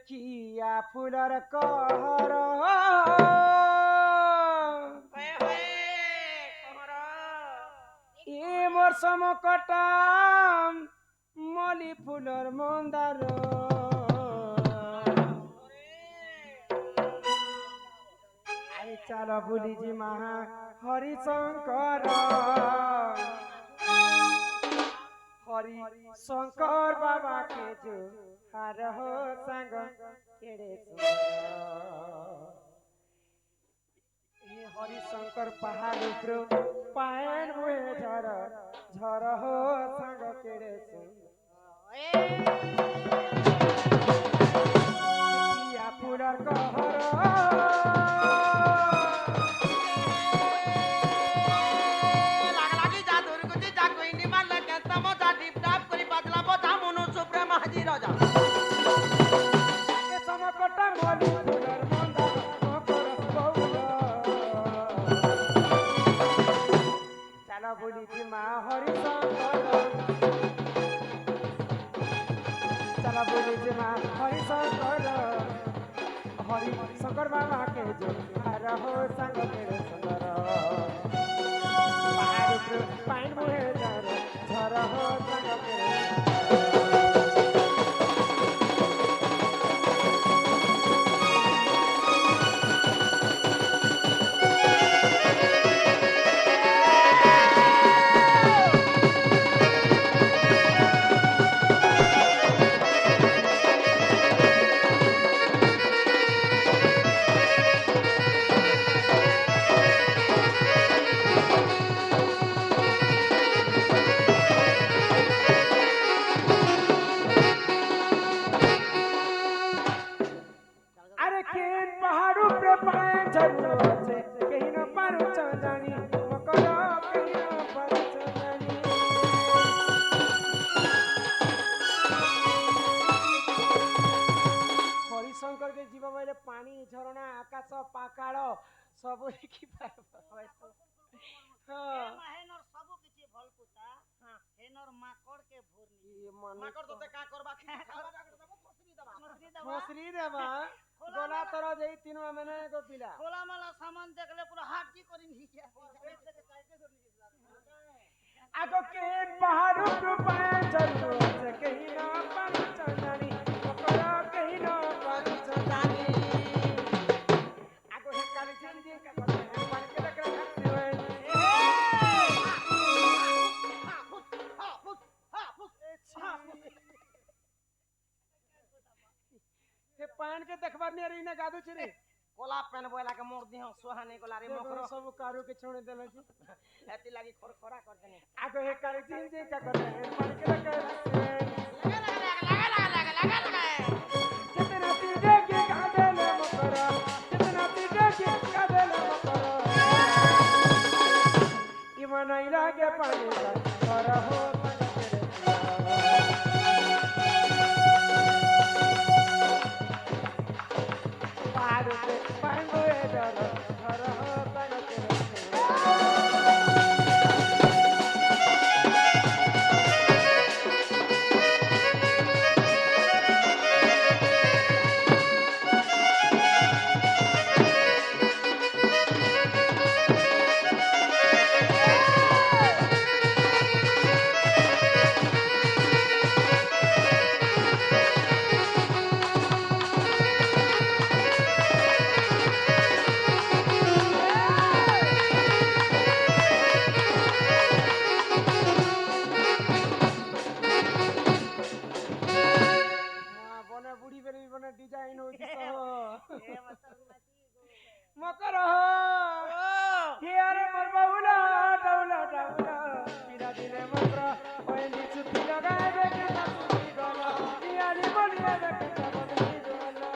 किया फुलर कहर ए मोर समकटाम मली फुलर मंदार आई चाल बुलीजी महा हरिशंकर हरि शंकर बाबा के जो हार हो संग केड़े हे हरि शंकर पहाड़ ऊपर पायन हुए झर झर हो संग केड़े किया फुलर कहर राजा ए समकटा मली फुलर मंदार मकर बहुल चला बोली जी माँ हरि शंकर चला बोली जी माँ हरि शंकर हरि शंकर बाबा के जो हार हो संग मेरे सुंदर पहाड़ ऊपर पाइन मुहे झर झर हो संग मेरे अरे केन पहाड़ों पे पाए झरनों से कहीं न पर चंदनी मकर कहीं न पर चंदनी हरिशंकर के जीव में पानी झरना आकाश पाकाड़ सब देखि पाए हां हेनर सब किछि भल पुता हेनर माकड़ के भोरनी ये मन माकड़ तोते का करबा खावा जाके देबो मछली देबा गोला तोरा जई तीन महीने को पिला खोला माला सामान देखले पूरा हाथ की करी नहीं क्या आगो के पहाड़ों पे पाए झरनों से कहीं न पर चंदनी मकर कहीं न पर चंदनी आगो हे काली चंदी का कोने पर के लग रखते हुए हे पान के देखबार नहीं रही ना गादू चिरी कोला पेन बोला के मोर दी हम सोहाने कोला रे देखो मकरो सब कारू के छोड़ देले छी एती लागी खरखरा कर देने आगो हे काली चंदी का कोने पर के लग रखते हुए लगा जितना पीड़े के कादले मकरा जितना पीड़े के कादले मकरा इवन नहीं लागे पानी का कर हो पहाड़ पे पानी हुए डर घर हो तन बने बुढ़ी बेरी बने डिजाइन हो मकर हो ये अरे मोर बाबूला डाउला डाउला पीरा दिने मकरा ओए नीचु पी लगाए दे के साथी गला यानी बोलिए दे के बदली गला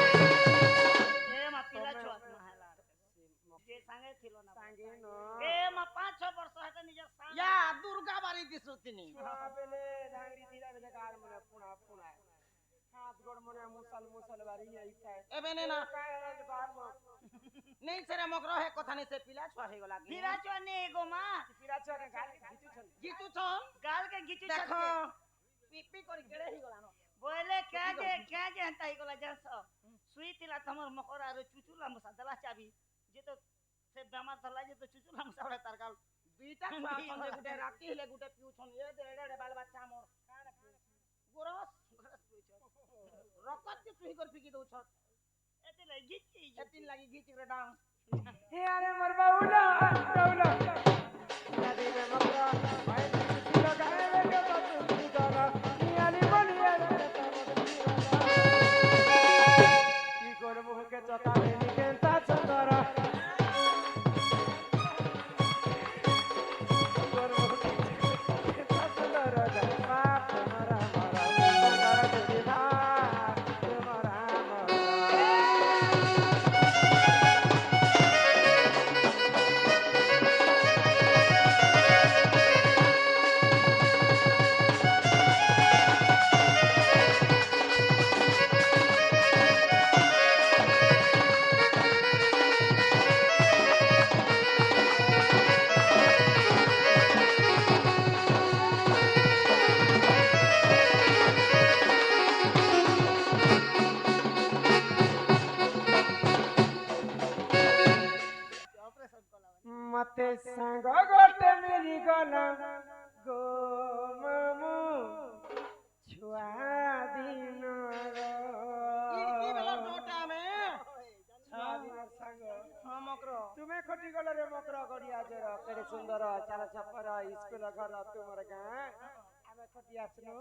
ए मा पिला छोत महला जे संगे थिलो ना सांगे नो ए मा 5-6 वर्ष हटे निज सांग या दुर्गा बारी दिसुतिनी बेले डांगरी दिला बेले कार मने पुना पुना हाथ गोड़ मने मुसल बारी यही खाए एबे ने ना काय राज बार मो नहीं सेरे मकरो है कथा नहीं से पिला छुआ हे गला फिरा चने एगो मां पिराचा के गाली घिचू छन जीतू छन गाल के घिचू देखो छके पी पी करी केड़े ही गला न बोले क्या जे हंताई गला जानस सुई तिला तमर मकरा रो चुचुला मसा दला चाबी जे तो से बेमार थला जे तो चुचुला मसा बड़ा तरकाल दुईटा छुआ छन जे गुटे राती हेले गुटे पिउ छन ए डेडे बाल बच्चा मोर काना पिउ गोरस रकत के तुही कर फिकी दउ छ एते लई घिची एतिन लागि घिची रे डांग हे अरे मोर बाउला डौला नदी में मकरा भाई छुट्टी लगाए बेटे तो तू दाना नियाली बनिया की कर मुह के चका में निकेता चंदरा कर मुह के चंदरा जमा तुम्हारा मरा तुझे भा तुम्हारा ऑपरेशन कोला मते संग गोटे मेरी गला गो मामू छुआ दिन ई बेला टोटा में छुआ दिन संग हां मकरो तुमे खटी गला रे मकरा गड़िया जरा केड़े सुंदर चाल छपर स्कूल घर तुमर गां आमे खटी आसनु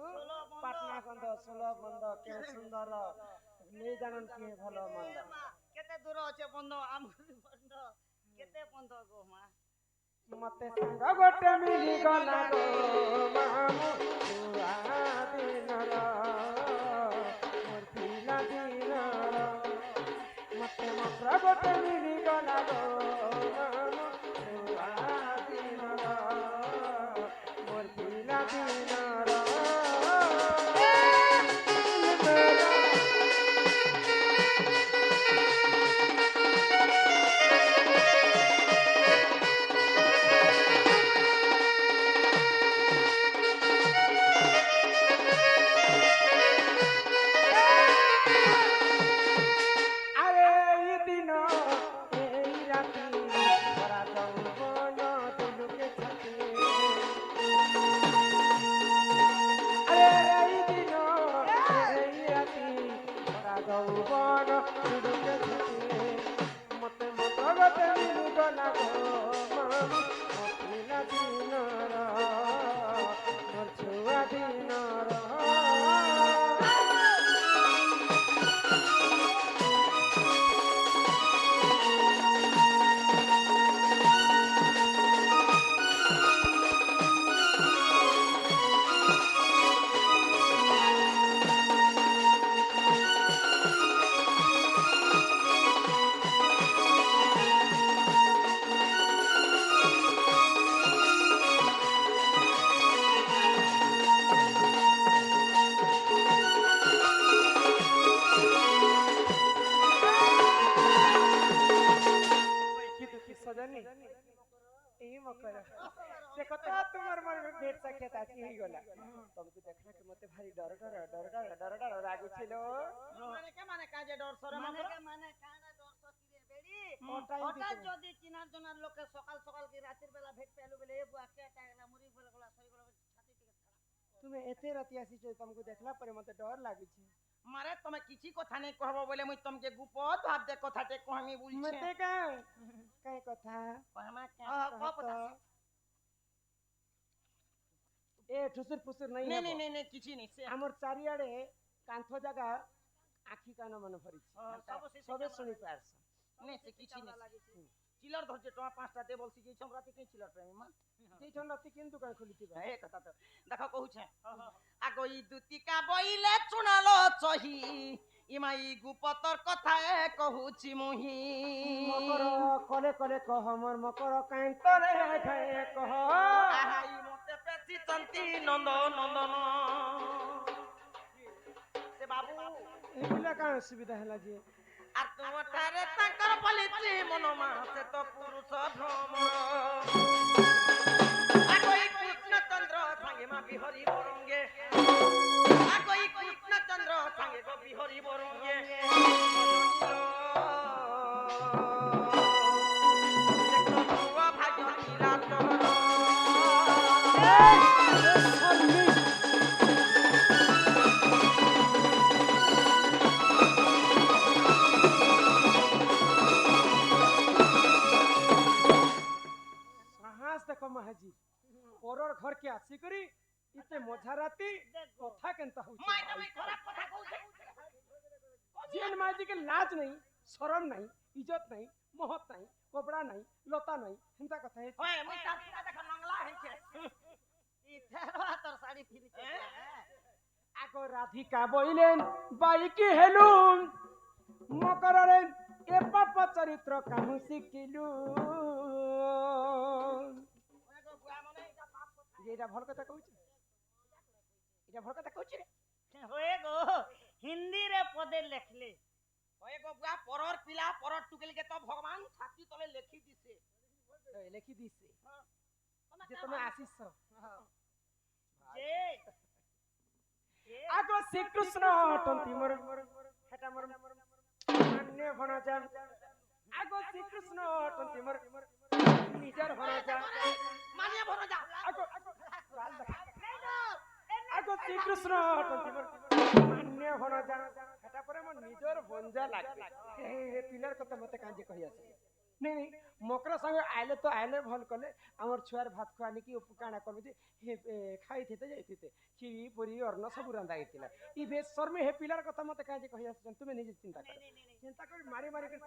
पाटना गंध 16 बंद के सुंदर नै जानन के भलो मंद केते दूर আছে বন্ধ আমগুলি বন্ধ কেতে বন্ধ গো মা मते संग गोटे मिली गला गो मामू छुआ दिन मोर पीला दिन मते मकरा गोटे मिली गला गो मामू छुआ दिन मोर पीला दिन अरे ये दिनो ए राती बड़ा जौवन दिल के छती अरे ये दिनो ए राती बड़ा जौवन दिल के छती मते मत गते मिल गला गो मामू मतिला दिनर मोर छुआ दिनर सजनी ई मकर देखो तो तुम्हार मन में भेट सके ताची ही गला तुमको देखला कि मते भारी डर रागु छिलो माने काजे डर सरे মানে मकरो কে মানে কানা দর্শক কিরে বেড়ি ওটাই হঠাৎ দিতে। যদি চিনার জনার লোকে সকাল সকাল কি রাতের বেলা ভেট পেলো বলে এ বুয়া কে টাগলা মুড়ি বলে গলা সই গলা ছাতি থেকে ছাড়া तुम्हें एते रति आसी छ तुमको देखला पर मते डर लागु छी मारे तमे किछि कथा नहीं कहबो बोले मुई तुमके गुपत भाब दे कथाटे कहमी बुलछे मते का काई कथा कहमा के क पता ए ठुसुर फुसुर नहीं नहीं नहीं नहीं नहीं किछि नहीं से हमर चारियाडे कांथो जगह आखी कान मन भरी सब से सबे सुनी पारस नहीं से किछि नहीं चिलर धरजे टमा पांचटा दे बोलसी जे हम राती के चिलर प्रेमी मा जे छन रति केन दुकान खोली छी ए कथा तो देखो कहू छे आगो ई दुतिका बइले चुनालो चही इमाई गुपतर कथा ए कहू छी मुही मकर कले कले कह हमर मकर काई तरे खाए कह आहाई मते पेची तंती नंद नंदन से बाबू ଏଇଲା କାଁ ଅସୁବିଧା ହେଲା ଯେ আর তোমারে তাঙ্কর বলিছি মনোমা সে তো পুরুষ ভ্রমর আগই কৃষ্ণচন্দ্র সঙ্গে মা বিহরি বরঙ্গে আগই কৃষ্ণচন্দ্র সঙ্গে গো বিহরি বরঙ্গে সাহস দেখো মহাজি পরর ঘর কে আসি করি ইতে মঝা রাতি কথা কেনতা হউছে মাইটা ভাই খারাপ কথা কইছে জিন মাঝি কে লাজ নাই শরম নাই ইজ্জত নাই মহৎ নাই কপড়া নাই লতা নাই হেনতা কথা হে ওই মুই তার পুরা দেখা নংলা হইছে ই থেরো তোর শাড়ি ফিরিছে আগো রাধিকা বইলেন বাইকি হেলুন মকররে এ পাপ চরিত্র কাহু শিখিলু এটা ভাল কথা কইছে এটা ভাল কথা কইছে হয়ে গো হিন্দি রে পদে লেখলে ওই গো বুয়া পরর পিলা পরর টুকেলিকে তো ভগবান ছাতি তলে লেখি দিছে লেখি দিছে যে তুমি আসিস যে আগো শ্রীকৃষ্ণ অটন্তি মোর হেটা মোর মান্য ভনা যান আগো শ্রীকৃষ্ণ অটন্তি মোর নিজর ভনা যান মানিয়া ভরা যা আগো আগো শ্রীকৃষ্ণ অটন্তি মোর মান্য ভনা যান হেটা পরে মোর নিজর বঞ্জা লাগবে হে পিলার কথা মতে কাজে কহি আছে नहीं मकर संगे आइले तो आइले भल कले हमर छुआर भात खुआनी की काना करबे जे हे खाई थेते जाइते खीरी पूरी अन्न सब रंदा गइतिला ई बेसर में हे पिलार कथा मते काजे कहि आछन तुमे निजे चिंता कर चिंता कर मारी मारी कर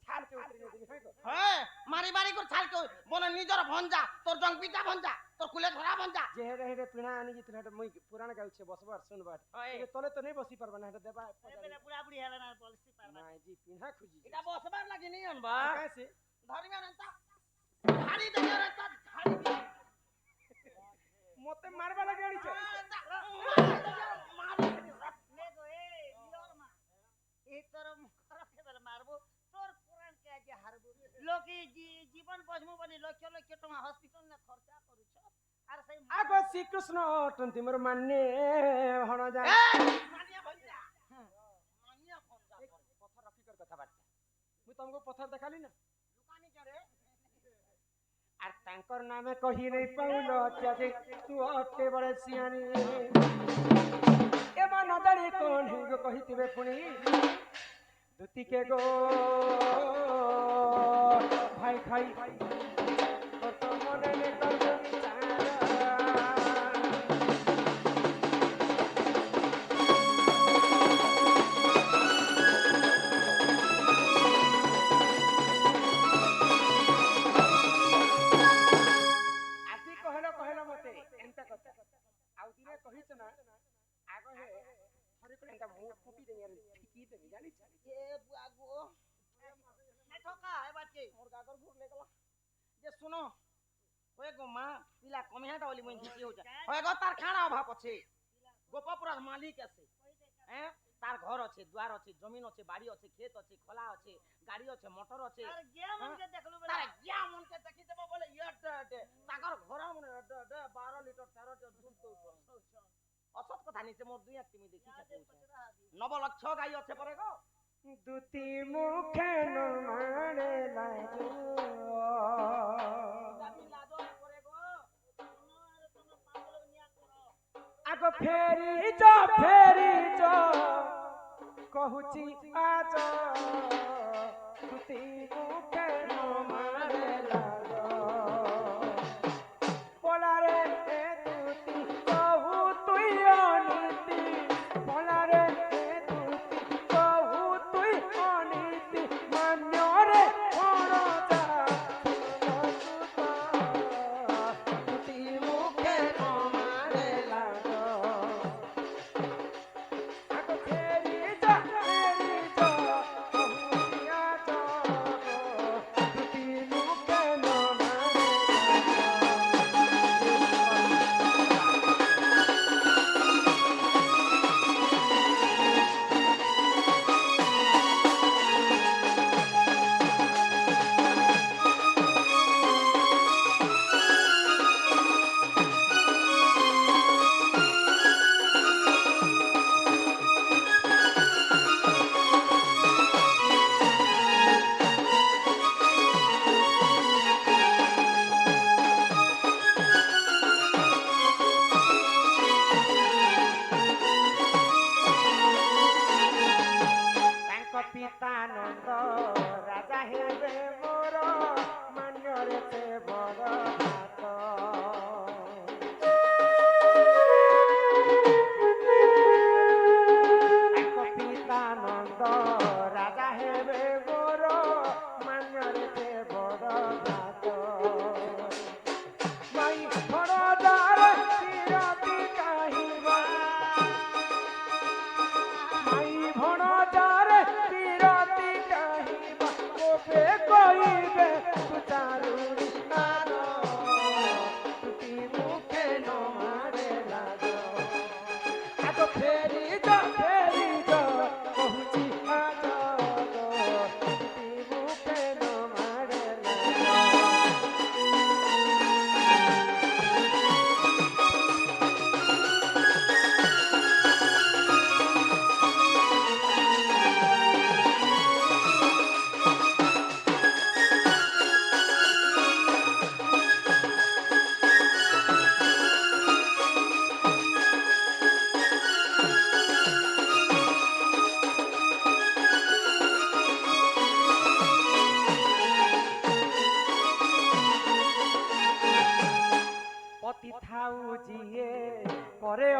छाल के उतरी नहीं है को हे मारी मारी कर छाल के बोले निजर भंजा तोर जंग पिता भंजा तोर कुले धरा भंजा जे रे पिणा आनी जितला मुई पुराण गाउ छे बसबार सुनबार ए तले तो नहीं बसी परबा ना देबा एबे बुढ़ा बुढ़ी हला ना पॉलिसी पारबा ना जी पिणा खुजी এটা বসবার লাগি নি আনবা कैसे ধরি না রেতা ঝাড়ি দে রেতা ঝাড়ি দে मते मारबा लागे आनी छे मारी ले गो ए लियोर मा ए तोर मुखर के बेल मारबो तोर पुराण के आज हारबो लोकी जीवन बजमु बनी लक्ष लक्ष टका हॉस्पिटल ने खर्चा करू छ आर सही आगो श्री कृष्ण अटंती मोर मान्य हण जा मानिया भंजा मानिया भंजा पत्थर रखी कर कथा बात मु तुमको पत्थर देखाली ना दुकानी करे आर तांकर नामे कही नहीं पाउलो त्याजे तू अटे बड़े सियानी एबा नदड़ी कोन हिंगो कहितिबे पुनी दुती के गो भाई खाई तो मने ने करबो विचार যে শুনো ওই গো মা পিলা কমিহাটা বলি মই কি হচ্ছে ওই গো তার খানা অভাব আছে গোপাপুরার মালিক আছে হ্যাঁ তার ঘর আছে দ্বার আছে জমিন আছে বাড়ি আছে ক্ষেত আছে খোলা আছে গাড়ি আছে মোটর আছে আর গিয়া মনকে দেখলু বলে তার গিয়া মনকে দেখি দেব বলে ইয়েটে তাকর ঘর মনে 12 লিটার 13 দুধ দউছ অসৎ কথা নিছে মোর দুই এক তুমি দেখি নবলক্ষ গাই আছে পরে গো দুতি মুখে নমাড়ে লাজো आगो फेरी जो कहूची आज दुती मुखे नो मारे लागो पोलारे ए दुती कहू तुई अनीति पोलारे ए दुती कहू तुई अनीति मान्य रे ओणो जा दुती मुखे नो मारे लागो आगो फेरी जो कहूची आज दुती मुखे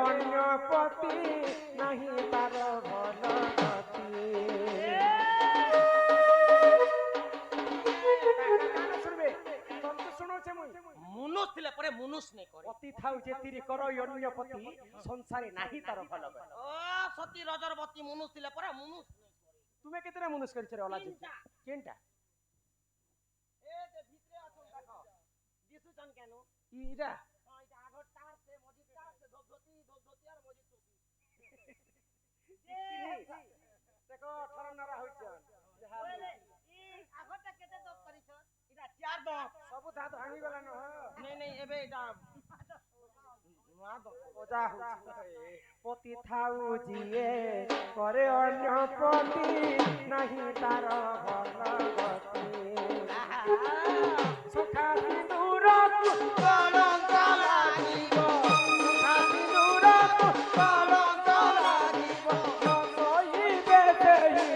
অন্য পতি নাহি তার ভাল গতি শুনবে তন্তু শুনছে মুই মুনুষ ଥିଲେ ପରେ মুনুষ নেই করে পতি থাউ যেতিরি কর অন্য পতি সংসারে নাহি তার ভাল গতি ও সতী রজরবতী মুনুষ ଥିଲେ ପରେ মুনুষ নেই করে তুমি কেতরা মনুষ করিছ রে ওলা তিনটা। কেনটা এ যে ভিতরে আছো দেখো দিশুছন কেন ইরা হ্যাঁ এটা আগর তার সে মজিদ তার সে ধবধতি আর মজিদ টুপি দেখো ঠরনারা হইছন ওরে ই আগটা কেতে দপ করিছ এটা চার দশ সবু ধাত ভাঙি গলা ন নেই নেই এবে এটা নয়া দশ ওজা হইছে পতি থাউ জিয়ে করে অন্য পতি নাহি তার ভাল গতি সুখা সিঁদুর কলঙ্ক লাগিব সুখা সিঁদুর কলঙ্ক লাগিব সইবে দেহি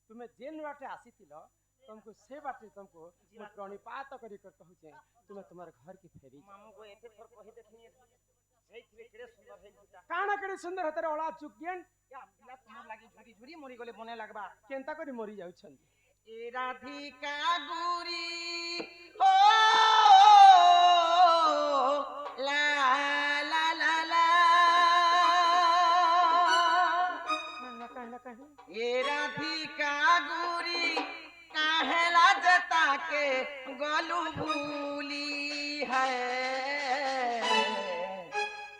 तुमे जेन बाटे आसीथिल तुमको से बाटे तुमको मैं प्रणिपात करी कर कहूचे तुमे तुम्हारे घर की फेरी मामू को एते थोर कहि देखनी सेई थ्रे केड़े सुंदर है गुटा काना करे सुंदर हतरे ओला चुकियन या पिला तुम्हार लागी झुरी झुरी मरी गले बने लागबा केनता करी मरी जाउछन ए राधिका गुरी हो ला ला ला ला कहना ए राधिका गुरी काहेला जता के गलू भूली है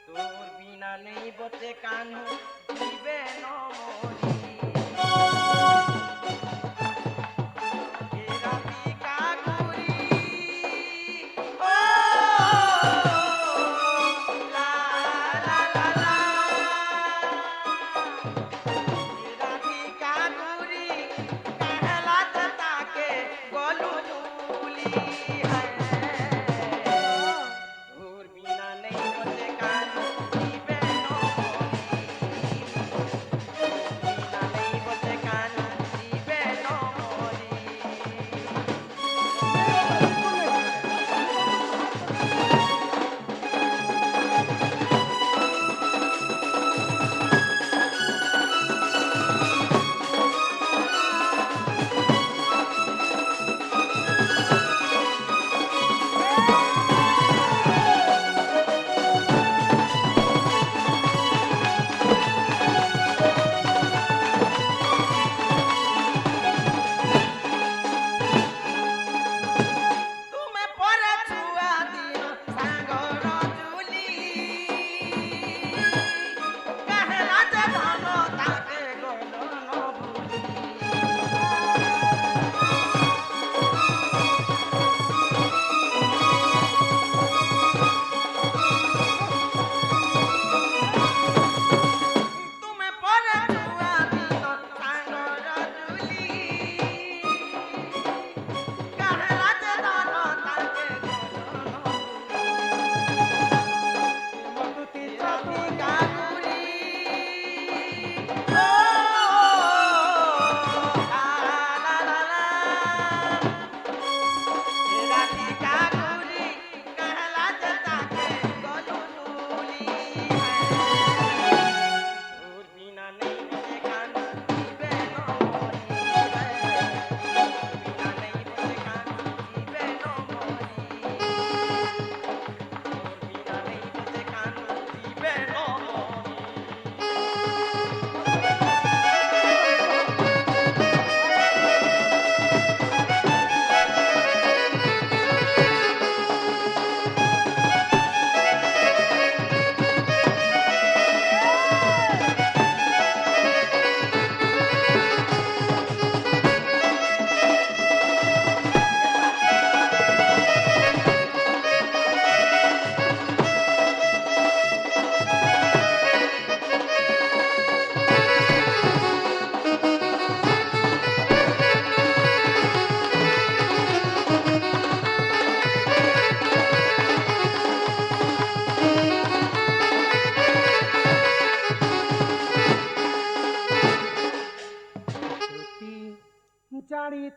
तोर बिना नहीं बचे कान्हू जीवे न मोरी ए राधिका गुरी ओ ला ला ला ला ए राधिका गुरी कहला जता के गोलू झूली है और बिना नहीं बचे कान्हू जीवे न मोरी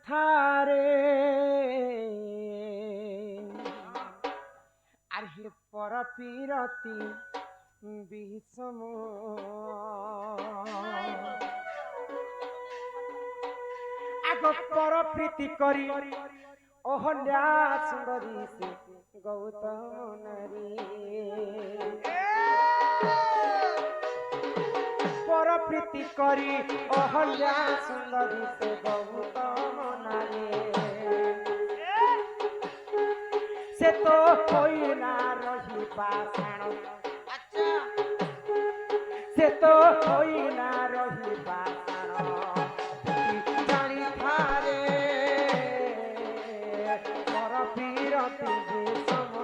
থারে আর হে পর পিরতি বিষম আগ পর প্রীতি করি অহল্যা সুন্দরী সে গৌতম নারী পর প্রীতি করি অহল্যা সুন্দরী সে গৌতম নারী সে তো হইলা রহিবা সাণ আচ্ছা সে তো হইলা রহিবা সাণ জানি থারে পর বিরতি বিষম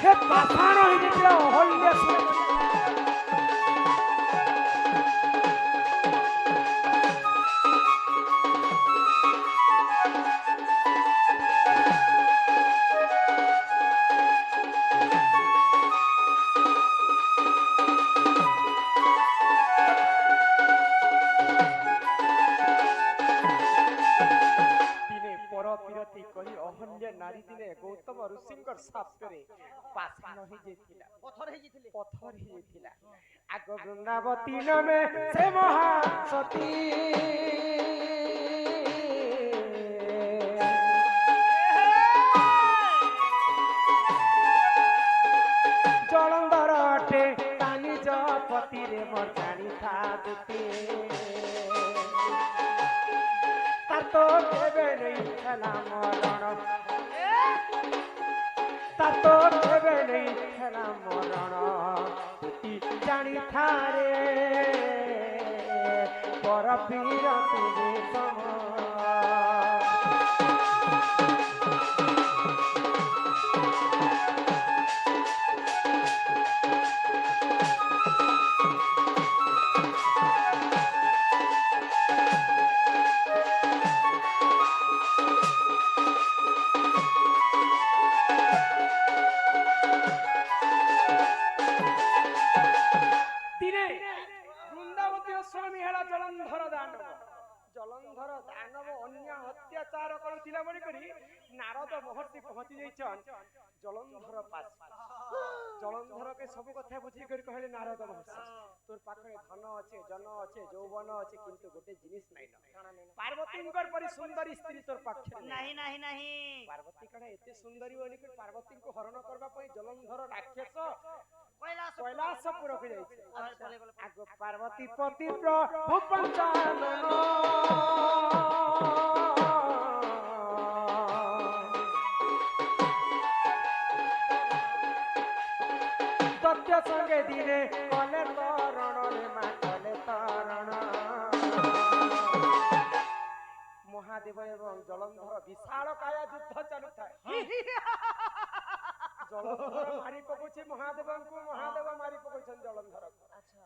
হে পাষাণ হইছিল অহল্যা সুন্দরী নারী দিনে গৌতম ঋষিঙ্কর শাস্ত্রে পাষাণ হয়ে যাইছিলা পথর হয়ে গেছিলে পথর হয়ে যাইছিলা আগ বৃন্দাবতী নামে সে মহাসতী জলন্ধর অটে তা নিজ পতিরে মোর জানি থাকতে তার তো কেবে নেই খেলা মরণ তার তো কেবে নেই খেলা মরণ জানি থারে পর বিরতি বিষম জলন্ধর দানব অন্য অত্যাচার করুছিলা বলি করি নারদ মহর্ষি পৌঁছি যাইছন জলন্ধর পাশ জলন্ধরকে সবু কথা বুঝি করি কহিলে নারদ মহর্ষি তোর পাখে ধন আছে জন আছে যৌবন আছে কিন্তু গোটে জিনিস নাই না পার্বতীঙ্কর পরি সুন্দরী স্ত্রী তোর পাখে नहीं नहीं नहीं পার্বতী কানে এতে সুন্দরী বলি করি পার্বতীଙ୍କୁ হরণ করবা পই জলন্ধর রাক্ষস কৈলাসপুরকে যাইছে আগ পার্বতী পতি প্রভু পঞ্চানন তথ্য সঙ্গে দিনে কলে তরণ রে মা কলে তরণ মহাদেব এবং জলন্ধর বিশাল কায়া যুদ্ধ চালুଥାଏ জলন্ধর মারি পকাউছি মহাদেবଙ୍କୁ মহাদেব মারি পকাউছন জলন্ধর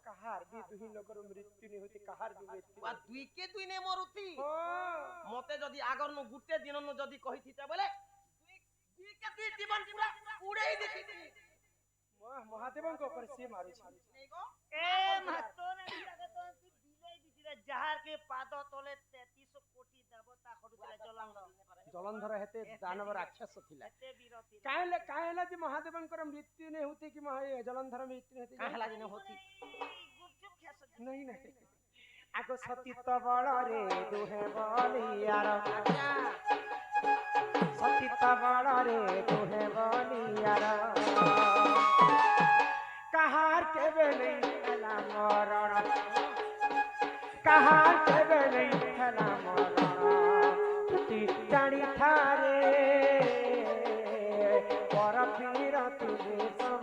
কাহার বি দুহি লোকর মৃত্যু নি হইতি কাহার বি মৃত্যু আর দুই কে দুই নে মরুতি হ্যাঁ মতে যদি আগর ন গুটে দিন ন যদি কহিতিতা বলে দুই কে দুই জীবন পুরা উড়েই দিতি মহাদেবଙ୍କ ଉପରେ ସିଏ ମାରୁଛି নেই গো ए महतो ने जाके तो तू बिलाई दिथिले जहार के पाद तले 33 कोटी देवता खडुतिले जलंधर ଜଳନ୍ଧର ହେତେ ଦାନବ ରାକ୍ଷସ ଥିଲା एते विरति କାହିଁଲା ଯେ ମହାଦେବଙ୍କର ମୃତ୍ୟୁ ନେ ହଉତି କି ଜଳନ୍ଧର ମୃତ୍ୟୁ ହେତି কাহলা দিন হতি गुपचुप खेस नहीं नहीं आग सतीत बଳରେ दुहे बलियार सतीत बଳରେ दुहे बलियार काहार केबे नहीं खेला मरण काहार केबे नहीं खेला मरण तुती जानी थारे पर पीरति विषम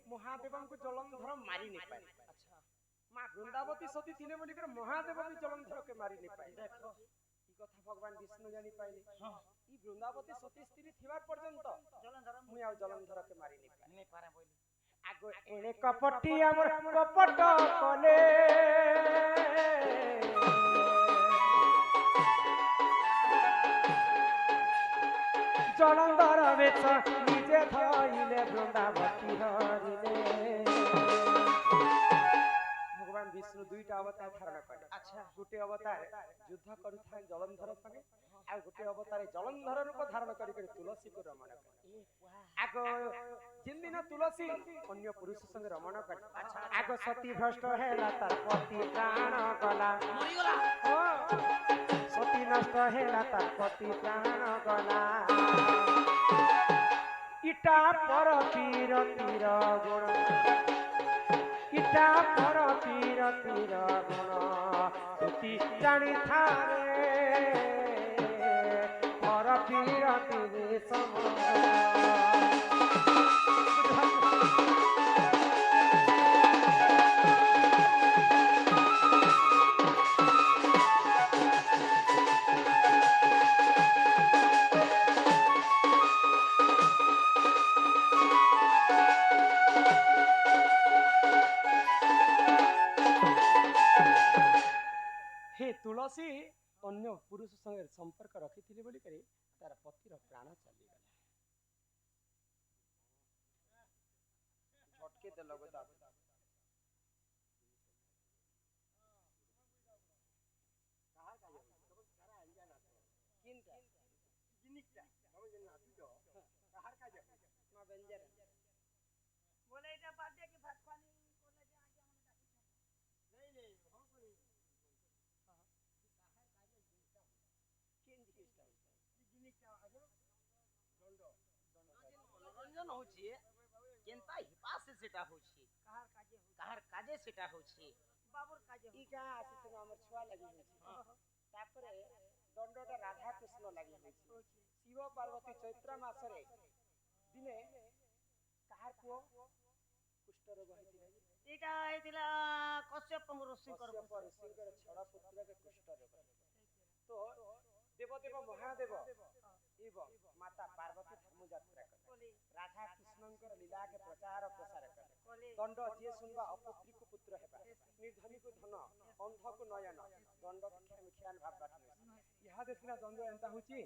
महादेव को जलंधर मारी नहीं पाए अच्छा माँ वृंदावती सती थिले बोली कर महादेव भी जलंधर के मारी नहीं पाए देखो কথা ভগবান বিষ্ণু জানি পাইলে ই বৃন্দাবতী সতী স্ত্রী থিবার পর্যন্ত জলন্ধর মুই ଆଉ জলন্ধরকে মারি নি পারে নে পারে বইলে আগ এড়ে কপটি আমার কপট কলে জলন্ধর বেচ নিজে ধইলে বৃন্দাবতী হরিলে ভগবান বিষ্ণু দুইটা অবতার ধারণ কলে আচ্ছা গোটে অবতার যুদ্ধ করুথায় জলন্ধর সঙ্গে আর গোটে অবতারে জলন্ধর রূপ ধারণ করি করে তুলসীকে রমণ করে আগ যেদিন তুলসী অন্য পুরুষ সঙ্গে রমণ করে আগ সতী ভ্রষ্ট হেলা তার পতি প্রাণ গলা মরিগলা সতী নষ্ট হেলা তার পতি প্রাণ গলা ইটা পর পীর তীর গুণ ইটা পর পীর তীর গুণ সতী জানি থারে পর পীর তীর সম হে তুলসী অন্য পুরুষ সঙ্গে সম্পর্ক রখিଥିଲେ বলি করে তার পতির প্রাণ চালিগলা ঝটকে দেল গোদা বলে এটা বাদ দিয়ে কি ভাত পানি করলে যে আগে আমাকে ডাকি মনোরঞ্জন হচ্ছে কেনতা হিপাসে সেটা হচ্ছে কাহার কাজে হচ্ছে কাহার কাজে সেটা হচ্ছে বাবুর কাজে ই গাঁ আসিছিল আমার ছুয়া লাগি হয়েছে তারপরে দণ্ডটা রাধা কৃষ্ণ লাগি হয়েছে শিব পার্বতী চৈত্র মাসরে দিনে কাহার পুଅ কুষ্ঠ ରୋଗ ହେଇଥିଲା এটা হয়েছিল কশ্যপ ঋষিকর কশ্যপ ঋষিଙ୍କର ଛଡ଼ ପୁତ୍ରକେ କୁଷ୍ଠ ରୋଗ ତ ଦେବଦେବ ମହାଦେବ ଏବଂ ମାତା ପାର୍ବତୀ ଧର୍ମ ଯାତ୍ରା କଲେ ରାଧା କୃଷ୍ଣଙ୍କର ଲୀଳାକେ ପ୍ରଚାର ପ୍ରସାର କଲେ ଦଣ୍ଡ ଯିଏ ଶୁଣିବା ଅପୁତ୍ରୀକୁ ପୁତ୍ର ହେବା ନିର୍ଧନୀକୁ ଧନ ଅନ୍ଧକୁ ନୟନ ଦଣ୍ଡକୁ କ୍ଷମିକ୍ଷାନ ଭାବବାଟ ଇହାଦେ ସିନା ଦଣ୍ଡ ଏନ୍ତା ହଉଛି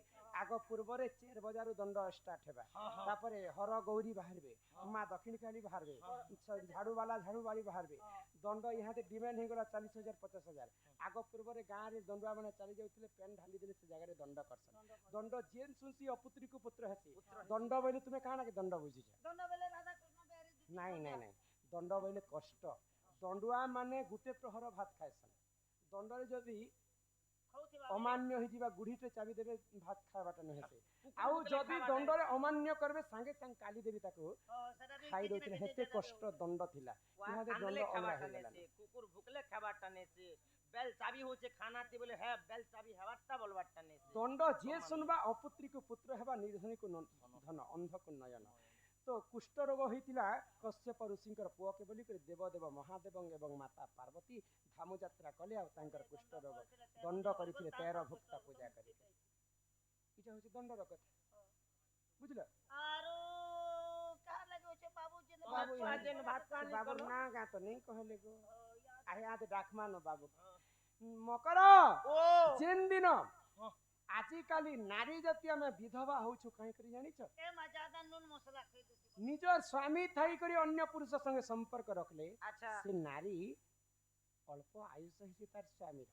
ଆଗ ପୂର୍ବରେ 4 ବଜାରୁ ଦଣ୍ଡ ଷ୍ଟାର୍ଟ ହେବା ତାପରେ ହର ଗୌରୀ ବାହାରିବେ ମା ଦକ୍ଷିଣକାଳୀ ବାହାରିବେ ଝାଡୁବାଲା ଝାଡୁବାଳି ବାହାରିବେ ଦଣ୍ଡ ଇହାଦେ ଡିମାଣ୍ଡ ହେଇଗଲା 40,000 50,000 ଆଗ ପୂର୍ବରେ ଗାଁରେ ଦଣ୍ଡୁଆ ମାନେ ଚାଲି ଯାଉଥିଲେ ପେନ୍ ଢାଲି ଦେଲେ ସେ ଜାଗାରେ ଦଣ୍ଡ କରସନ୍ ଦଣ୍ଡ ଯେନ୍ ଶୁଣସି ଅପୁତ୍ରୀକୁ ପୁତ୍ର ହେସି ଦଣ୍ଡ ବୋଇଲେ ତୁମେ କାଣା କି ଦଣ୍ଡ ବୁଝିଛ দণ্ড বেলে রাধা কৃষ্ণ বিহারী ନାଇଁ ନାଇଁ ନାଇଁ ଦଣ୍ଡ ବୋଇଲେ କଷ୍ଟ ଦଣ୍ଡୁଆ ମାନେ ଗୋଟେ ପ୍ରହର ଭାତ ଖାଇସନ୍ ଦଣ୍ଡରେ ଯଦି খাউথিবা ଅମାନ୍ୟ ହେଇଯିବା ଗୁଢିଟେ ଚାବି ଦେବେ ଭାତ ଖାଇବାଟା ନୁହେଁ ସେ ଆଉ ଯଦି ଦଣ୍ଡରେ ଅମାନ୍ୟ କରିବେ ସାଙ୍ଗେ ସାଙ୍ଗେ କାଲି ଦେବି ତାକୁ সেটা বি ଖାଇ ଦଉଥିଲେ ହେତେ କଷ୍ଟ ଦଣ୍ଡ ଥିଲା ଇହାଦେ ଦଣ୍ଡ কান্দলে ଅଲଗା খাবারটা ହେଇଗଲା নেছে কুকুর ভুকলে খাবারটা নেছে বেল চাবি হচ্ছে খানাটি বলে হ্যাঁ বেল চাবি হেবারটা বলবারটা নেছে দণ্ড ଯିଏ ଶୁଣିବା ଅପୁତ୍ରୀକୁ ପୁତ୍ର ହେବା ନିର୍ଧନୀକୁ ଧନ ଅନ୍ଧକୁ ନୟନ ତ କୁଷ୍ଠ ରୋଗ ହେଇଥିଲା କଶ୍ୟପ ଋଷିଙ୍କର ପୁଅକେ ବୋଲିକରି ଦେବଦେବ ମହାଦେବ ଏବଂ ମାତା ପାର୍ବତୀ ଧାମ ଯାତ୍ରା କଲେ ଆଉ ତାଙ୍କର କୁଷ୍ଠ ରୋଗ ଦଣ୍ଡ କରିଥିଲେ 13 ଭକ୍ତ ପୂଜା କରି ଏଇଟା ହଉଛି ଦଣ୍ଡର କଥା ବୁଝିଲ আরো কাহার লাগে হচ্ছে বাবু যে বাবু ভাত যেন ভাত পানি ବାବୁ কলো। ନା ଗାଁ ତ ନେଇ କହିଲେ ଗୋ ଆହେ ଆଦେ ଡାକମା ନ ବାବୁ ମକର ও ଯେନ୍ ଦିନ ଆଜିକାଲି ନାରୀ ଜାତି ଆମେ ବିଧବା ହଉଛୁ କାହିଁକରି ଜାଣିଛ এ মা জাদা নুন মশলা খাই দিছি ନିଜ ସ୍ୱାମୀ ଥାଇକରି ଅନ୍ୟ ପୁରୁଷ ସଙ୍ଗେ ସମ୍ପର୍କ ରଖିଲେ আচ্ছা ସେ ନାରୀ ଅଳ୍ପ ଆୟୁଷ ହେଇଛି ତାର ସ୍ୱାମୀର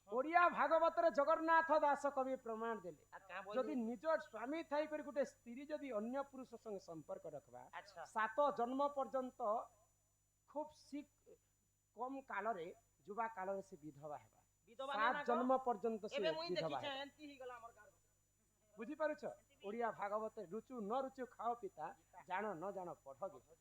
ଓଡ଼ିଆ ଭାଗବତରେ ଜଗନ୍ନାଥ ଦାସ କବି ପ୍ରମାଣ ଦେଲେ আর কা ଯଦି বলি ନିଜ ସ୍ୱାମୀ ଥାଇକରି ଗୋଟେ ସ୍ତ୍ରୀ ଯଦି ଅନ୍ୟ ପୁରୁଷ ସଙ୍ଗେ ସମ୍ପର୍କ ରଖିବା আচ্ছা 7 ଜନ୍ମ ପର୍ଯ୍ୟନ୍ତ ଖୁବ୍ କମ୍ କାଳରେ ଯୁବା କାଳରେ ସେ ବିଧବା ହେବା বিধবা 7 ଜନ୍ମ ପର୍ଯ୍ୟନ୍ତ ସେ এবে মুই ବିଧବା দেখিছে ହେବା এন্তি হি গলা আমার গার ବୁଝିପାରୁଛ ଓଡ଼ିଆ ଭାଗବତରେ ରୁଚୁ ନ ରୁଚୁ ଖାଅ ପିତା ଜାଣ ନ ଜାଣ ପଢ ଗୀତା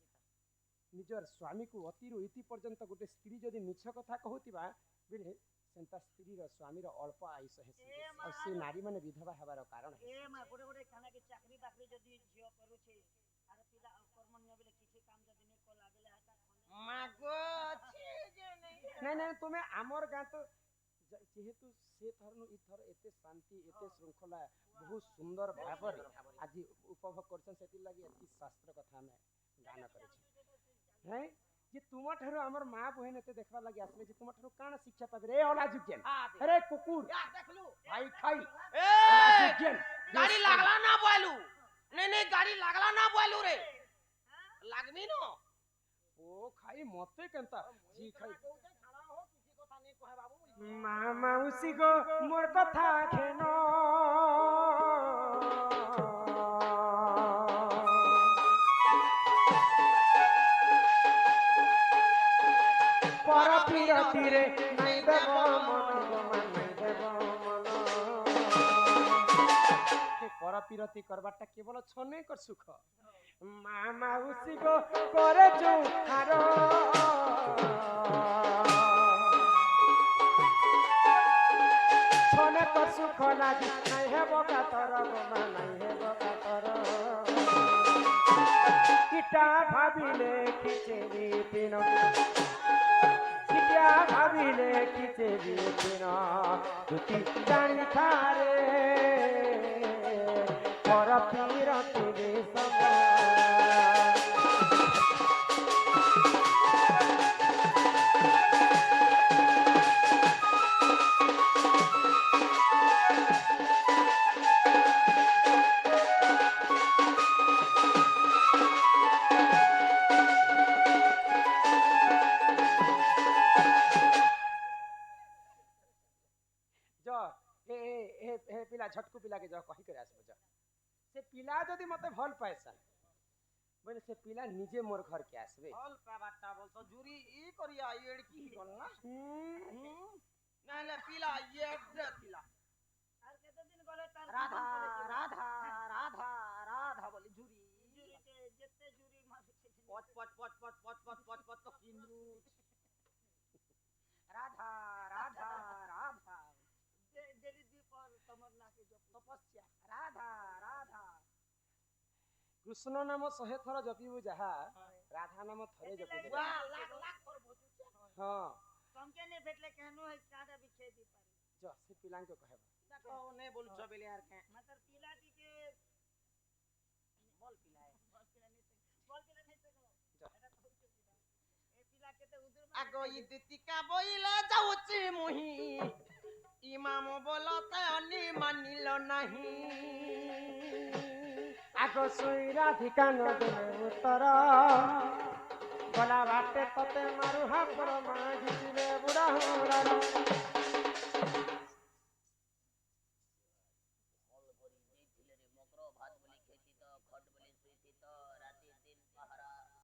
ନିଜର ସ୍ୱାମୀକୁ ଅତିରୁ ଇତି ପର୍ଯ୍ୟନ୍ତ ଗୋଟେ ସ୍ତ୍ରୀ ଯଦି ମିଛ କଥା କହୁଥିବା ବେଲେ ସେନ୍ତା ସ୍ତ୍ରୀର ସ୍ୱାମୀର ଅଳ୍ପ ଆୟୁଷ ହେସି ଆଉ ସେ ନାରୀମାନେ ବିଧବା ହେବାର କାରଣ এ মা গোটে গোটে খানা কি চাকরি বাকরি যদি ঝিও করুছে আর পিলা কর্মণ্য বেলে কিছু কাম যদি নে কলা বেলে হাতা খন্ডে মাগো ছি যে নেই ନାଇଁ ନାଇଁ ତୁମେ ଆମର ଗାଁ ତ যেহেতু সে ধরন ইথর এতে শান্তি এতে শৃঙ্খলা বহু সুন্দর ভাବରେ আজি উপভোগ করছেন সেটি লাগি এতি শাস্ত্র কথা আমি গান করেছি হ্যাঁ যে তোমার ঠারু আমার মা বহিন এতে দেখবার লাগি আসলে যে তোমার ঠারু কাণ শিক্ষা পাবে রে ওলা যুগেন আরে কুকুর দেখলু ভাই খাই ए गाड़ी लागला ना बोलू नहीं गाड़ी लागला ना बोलू रे लागमी न ও খাই মতে কেনতা জি খাই ছাড়া হো কিছু কথা নেই কহে বাবু মা মাউসি গো মোর কথা খেন পর পিরতিরে নাই দেব মন গো নাই দেব মন পর পিরতি করবারটা কেবল ছনে কর সুখ মা মাউসি গো করে যৌ হার ছনে কর সুখ লাগি নাই হেব কাতর গো মা নাই হেব কাতর কিটা ভাবিলে খিচে বিপিন কিটা ভাবিলে খিচে বিপিন দুটি জানি থারে পর পিরতি রে সময় पिला झटकू पिला के जा कही करे आसबो जा से पिला जदी मते भल पाएसन बोले से पिला निजे मोर घर के आसबे हल पाबाटा बोल तो जुरी ई करिया एड़की गल ना नाले पिला ये पिला আর কত দিন গলে তার राधा राधा राधा राधा बोली जुरी জুরিতে যেতে জুরি মারছে पट पट पट पट पट पट पट पट तो किंदू राधा राधा राधा ডেলি দুই পর তোমার নাকে জপ तपस्या राधा राधा कृष्ण नाम 100 थर जपिबु जहा राधा नाम थरे जपिबु वाह लाख लाख पर भोजु हां तमके ने भेटले केहनो है काटा बिछे दी पारे जो से पिलान को कहबा देखो ने बोल छबेले यार के मतलब पीला दी के बोल पिलाए बोल के नहीं तो जा। ए पीला के तो उधर आगो ई दितिका बोइले जाउची मुही इमाम बोलते अनि मानिलो नाही आगो सुईरा ठिकान देले उत्तर गला बाटे तते मारू हा पर मा जिवे बुढ़ा होरा